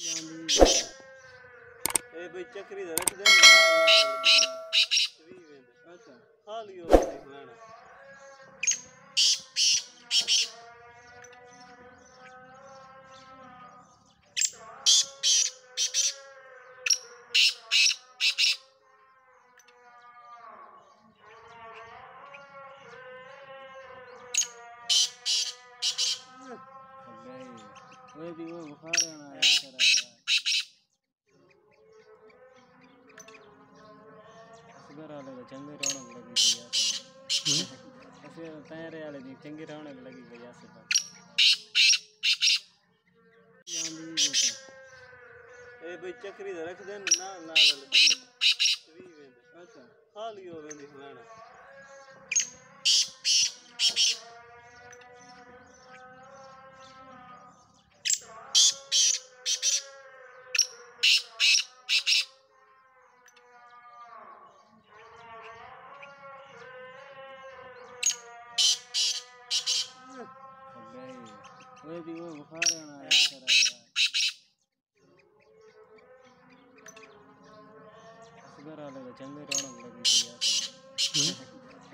ए भाई चक्री दा रख दे अच्छा खाली हो देख लेना ओए भी वो बुखार है ना असगर वाले तो चंगे रौनक लगी गई असगर तैयारे वाले दी चंगी रौनक लगी गई आसे पास ए भाई चक्री दा रख दे ना अच्छा खाली हो देख लेना ओए भी वो बुखार है ना असगर वाले तो चंगे रौनक लगी गई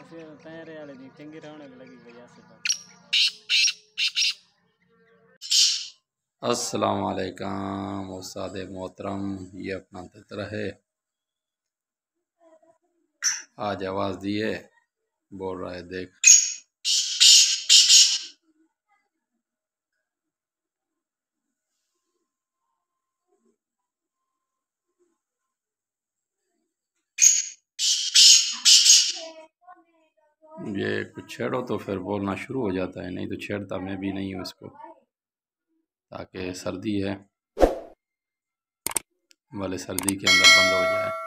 असगर तैयारे वाले दी चंगी रौनक लगी गई आसे पास अस्सलाम वालेकुम उस्ताद मोहतरम, ये अपना तितर है। आज आवाज़ दिए बोल रहा है देख ये कुछ छेड़ो तो फिर बोलना शुरू हो जाता है, नहीं तो छेड़ता मैं भी नहीं हूँ इसको, ताकि सर्दी है वाले सर्दी के अंदर बंद हो जाए।